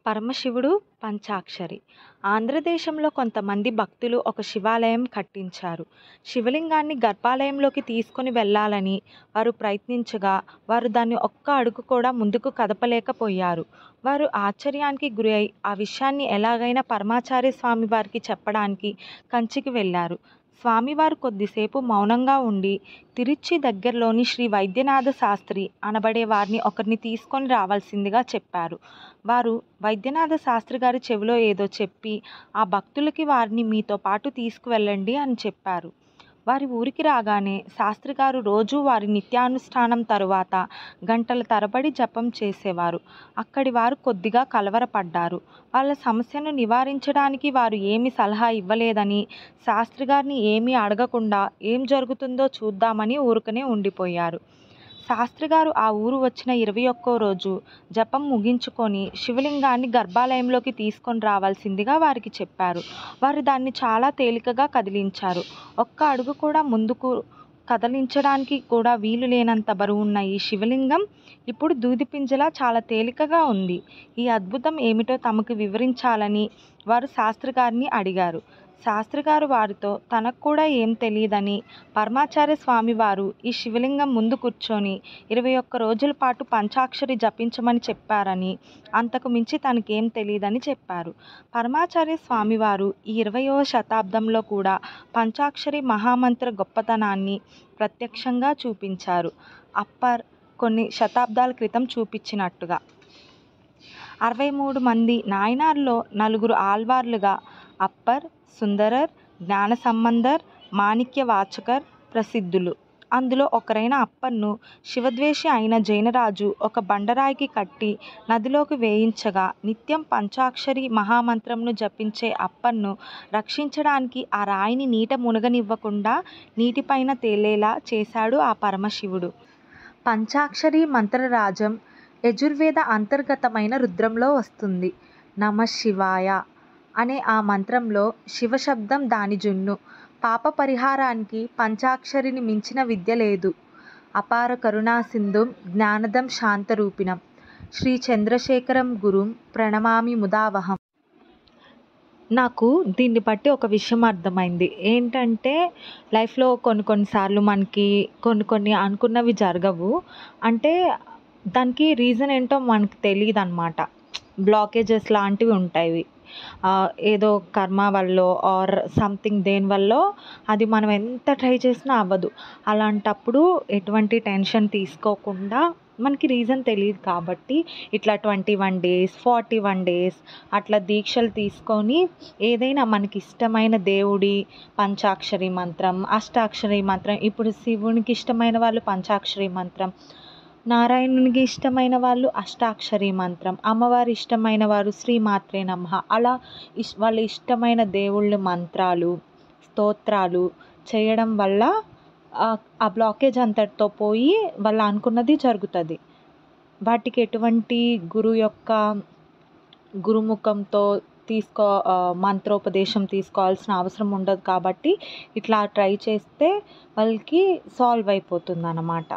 పరమశివుడు పంచాక్షరి. ఆంధ్రదేశంలో కొంతమంది భక్తులు ఒక శివాలయం కట్టించారు. శివలింగాన్ని గర్భాలయంలోకి తీసుకొని వెళ్ళాలని వారు ప్రయత్నించగా, వారు దాన్ని ఒక్క అడుగు కూడా ముందుకు కదపలేకపోయారు. వారు ఆశ్చర్యానికి గురై ఆ విషయాన్ని ఎలాగైనా పరమాచార్య స్వామి వారికి చెప్పడానికి కంచికి వెళ్ళారు. స్వామివారు కొద్దిసేపు మౌనంగా ఉండి, తిరుచి దగ్గరలోని శ్రీ వైద్యనాథ శాస్త్రి అనబడే వారిని ఒకరిని తీసుకొని రావాల్సిందిగా చెప్పారు. వారు వైద్యనాథ శాస్త్రి గారి చెవిలో ఏదో చెప్పి, ఆ భక్తులకి వారిని మీతో పాటు తీసుకువెళ్ళండి అని చెప్పారు. వారి ఊరికి రాగానే శాస్త్రిగారు రోజూ వారి నిత్యానుష్ఠానం తరువాత గంటల తరబడి జపం చేసేవారు. అక్కడి వారు కొద్దిగా కలవరపడ్డారు. వాళ్ళ సమస్యను నివారించడానికి వారు ఏమి సలహా ఇవ్వలేదని, శాస్త్రిగారిని ఏమీ అడగకుండా ఏం జరుగుతుందో చూద్దామని ఊరుకనే ఉండిపోయారు. శాస్త్రిగారు ఆ ఊరు వచ్చిన 21వ రోజు జపం ముగించుకొని శివలింగాన్ని గర్భాలయంలోకి తీసుకొని రావాల్సిందిగా వారికి చెప్పారు. వారు దాన్ని చాలా తేలికగా కదిలించారు. ఒక్క అడుగు కూడా ముందుకు కదిలించడానికి కూడా వీలు లేనంత బరువున్న ఈ శివలింగం ఇప్పుడు దూదిపింజలా చాలా తేలికగా ఉంది. ఈ అద్భుతం ఏమిటో తమకు వివరించాలని వారు శాస్త్రిగారిని అడిగారు. శాస్త్రిగారు వారితో తనకు కూడా ఏం తెలియదని, పరమాచార్య స్వామి వారు ఈ శివలింగం ముందు కూర్చొని 21 రోజుల పాటు పంచాక్షరి జపించమని చెప్పారని, అంతకు మించి తనకేం తెలియదని చెప్పారు. పరమాచార్య స్వామివారు ఈ 20వ శతాబ్దంలో కూడా పంచాక్షరి మహామంత్ర గొప్పతనాన్ని ప్రత్యక్షంగా చూపించారు. అప్పర్ కొన్ని శతాబ్దాల క్రితం చూపించినట్టుగా. 63 మంది నాయనార్లో 4 ఆళ్వార్లుగా అప్పర్, సుందరర్, జ్ఞానసంబంధర్, మాణిక్యవాచకర్ ప్రసిద్ధులు. అందులో ఒకరైన అప్పర్ను శివద్వేషి అయిన జైనరాజు ఒక బండరాయికి కట్టి నదిలోకి వేయించగా, నిత్యం పంచాక్షరి మహామంత్రంను జపించే అప్పర్ను రక్షించడానికి ఆ రాయిని నీట మునగనివ్వకుండా నీటిపైన తేలేలా చేశాడు ఆ పరమశివుడు. పంచాక్షరి మంత్రరాజం యజుర్వేద అంతర్గతమైన రుద్రంలో వస్తుంది. నమఃశివాయ అనే ఆ మంత్రంలో శివశబ్దం దాని జున్ను. పాప పరిహారానికి పంచాక్షరిని మించిన విద్య లేదు. అపార కరుణాసింధుం జ్ఞానదం శాంతరూపిణం శ్రీ చంద్రశేఖరం గురుం ప్రణమామి ముదావహం. నాకు దీన్ని బట్టి ఒక విషయం అర్థమైంది. ఏంటంటే లైఫ్లో కొన్నిసార్లు మనకి కొన్ని అనుకున్నవి జరగవు. అంటే దానికి రీజన్ ఏంటో మనకు తెలియదు అన్నమాట. బ్లాకేజెస్ లాంటివి ఉంటాయి. ఏదో కర్మ వల్లో ఆర్ సంథింగ్ దేనివల్లో అది మనం ఎంత ట్రై చేసినా అవ్వదు. అలాంటప్పుడు ఎటువంటి టెన్షన్ తీసుకోకుండా, మనకి రీజన్ తెలియదు కాబట్టి ఇట్లా 21 డేస్ 41 డేస్ అట్లా దీక్షలు తీసుకొని ఏదైనా మనకి ఇష్టమైన దేవుడి పంచాక్షరి మంత్రం, అష్టాక్షరి మంత్రం, ఇప్పుడు శివునికి ఇష్టమైన వాళ్ళు పంచాక్షరి మంత్రం, నారాయణునికి ఇష్టమైన వాళ్ళు అష్టాక్షరి మంత్రం, అమ్మవారి ఇష్టమైన వారు శ్రీమాత్రే నమః, అలా వాళ్ళ ఇష్టమైన దేవుళ్ళ మంత్రాలు, స్తోత్రాలు చేయడం వల్ల ఆ బ్లాకేజ్ అంతటితో పోయి వాళ్ళు అనుకున్నది జరుగుతుంది. వాటికి ఎటువంటి గురుముఖంతో మంత్రోపదేశం తీసుకోవాల్సిన అవసరం ఉండదు కాబట్టి ఇట్లా ట్రై చేస్తే వాళ్ళకి సాల్వ్ అయిపోతుంది అన్నమాట.